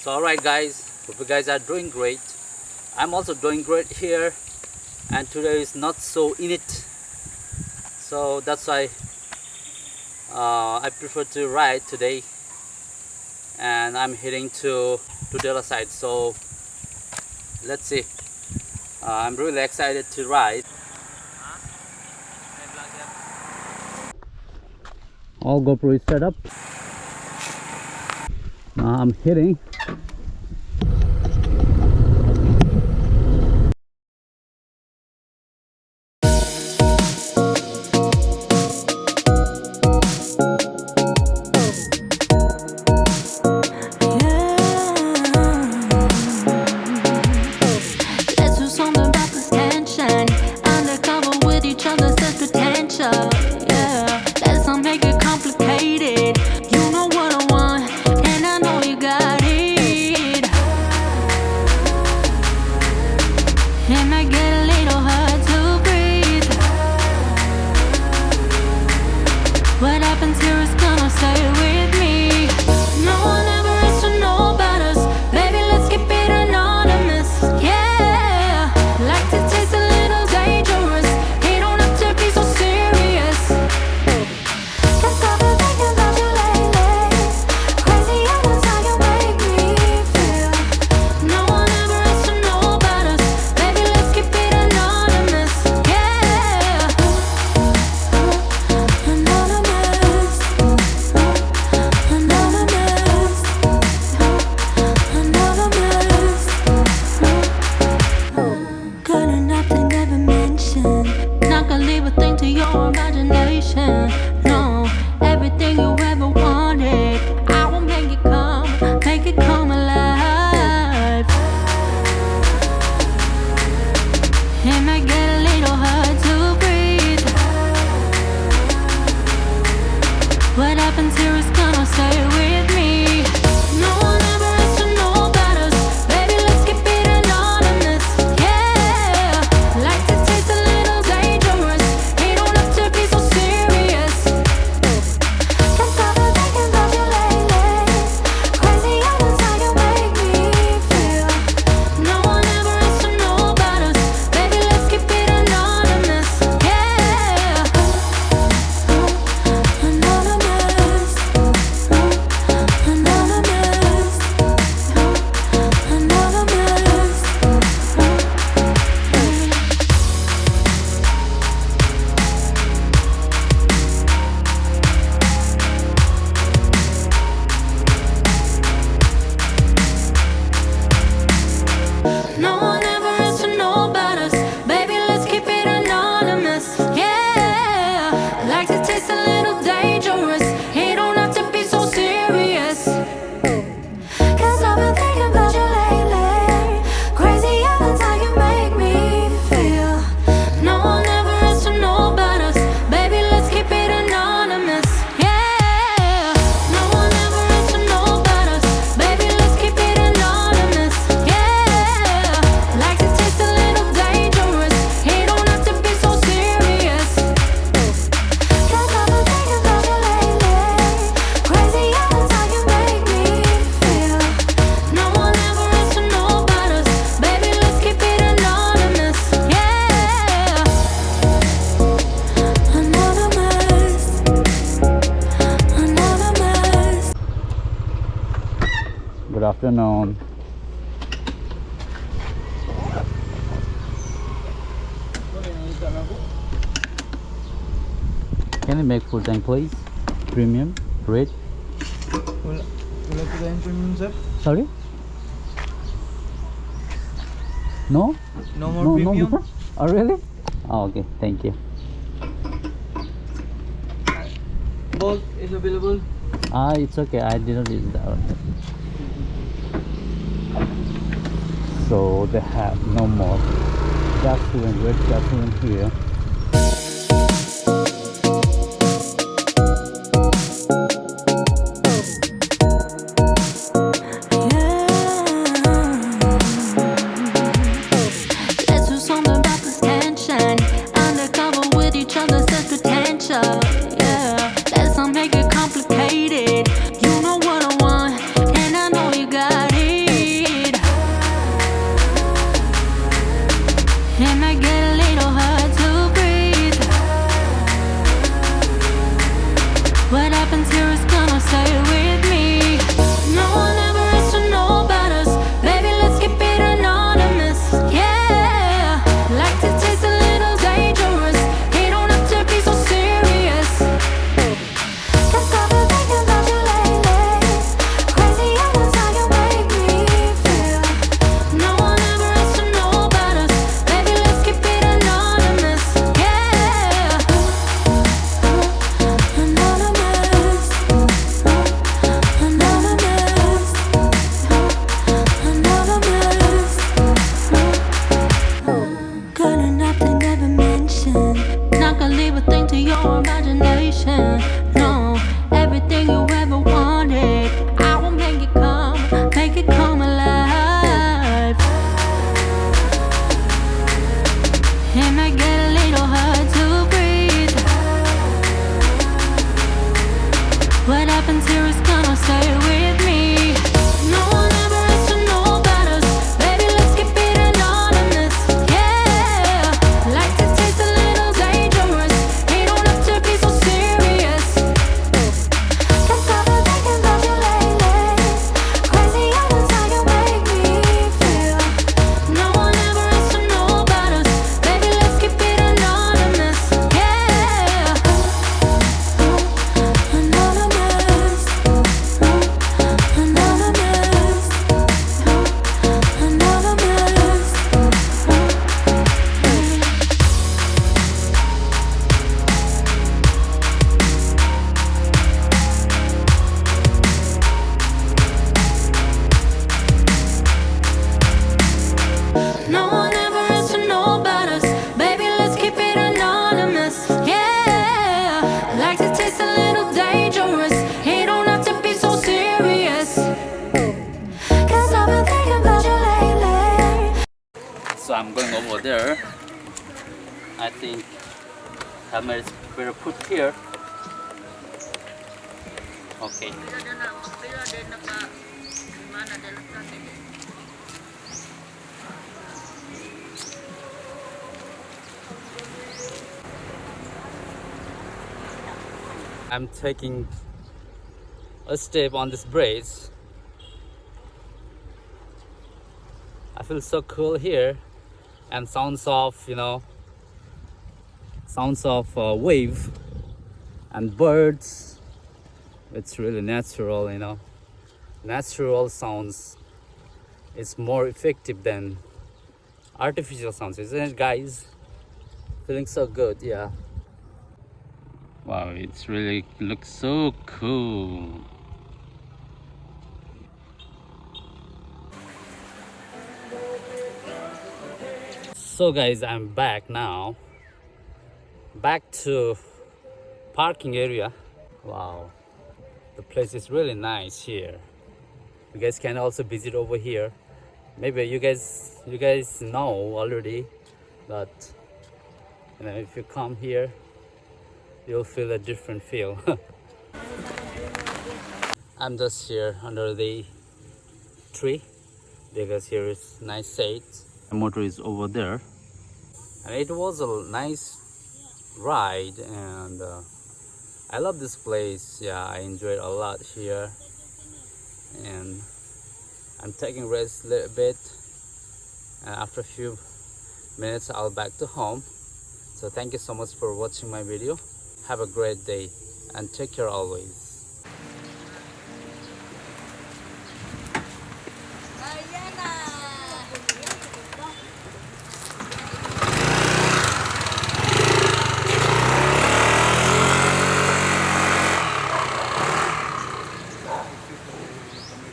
So alright guys, hope you guys are doing great. I'm also doing great here, and today is not so in it, so that's why I prefer to ride today, and I'm heading to the other side. So let's see. I'm really excited to ride. All GoPro is set up. Now I'm heading. What happens here is gonna stay with me. No one ever has to know about us. Baby, let's keep it anonymous. Yeah, like to taste a little dangerous. You don't have to be so serious. Cause I've been thinking about you lately. Crazy how that's how you make me feel. No one ever has to know about us. Baby, let's keep it anonymous. Yeah, to your imagination. No, everything you ever wanted, I will make it come alive. It might get a little hard to breathe. What happens here is gonna stay with me. No one ever has to know about us. Baby, let's keep it anonymous. Yeah, like to taste a little dangerous. Be so serious. Cause I've been thinking about you lately. Crazy how that's how you make me feel. No one ever has to know about us. Baby, let's keep it anonymous. Yeah, anonymous. Anonymous. Anonymous. No one ever has to know about us. Baby, let's keep it anonymous. Yeah, like to taste a little dangerous. You don't have to be so serious. Cause I've been thinking about you lately. Crazy how that's how you make me feel. No one ever has to know about us. Baby, let's keep it anonymous. Yeah, no one ever has to know about us. Baby, let's keep it anonymous. Yeah, like to taste a little dangerous. You don't have to be so serious. Cause I've been thinking about you lately. Crazy how that's how you make me feel. No one ever has to know about us. Baby, let's keep it anonymous. Yeah, anonymous. Anonymous. Good afternoon. Can you make full tank please? Premium rate. Wala po tayong premium, sir. Sorry? No? No more premium. more? Oh really? Oh, okay, thank you. Both is available. It's okay, I didn't use that one. So they have no more gasoline, red gasoline here. Let's do something about this tension. Undercover with each other, such potential. Yeah, let's not make it complicated. You know what I want, and I know you got it. to your imagination. No, everything you ever wanted, I will make it come alive. It may get a little hard to breathe. What happens here is gonna stay with me. No one ever has to know about us. Baby, let's keep it anonymous. Yeah, like to taste a little dangerous. You don't have to be so serious. Cause I've been thinking about you lately. Crazy how that's how you make me feel. No one ever has to know about us. Baby, let's keep it anonymous. Yeah, anonymous. No one ever has to know about us. Baby, let's keep it anonymous. Yeah, like to taste a little dangerous. You don't have to be so serious. Cause I've been thinking about you lately. So I'm going over there. I think camera is better put here. Okay. I'm taking a step on this bridge. I feel so cool here, and sounds of wave and birds. It's really natural, natural sounds. It's more effective than artificial sounds, isn't it, guys? Feeling so good, yeah. Wow, it's really looks so cool. So guys, I'm back now. Back to parking area. Wow, the place is really nice here. You guys can also visit over here. Maybe you guys know already, but if you come here, you'll feel a different feel. I'm just here under the tree because here is nice shade. The motor is over there, and it was a nice ride, and I love this place. Yeah, I enjoyed a lot here, and I'm taking rest a little bit, and after a few minutes I'll back to home. So thank you so much for watching my video. Have a great day and take care always.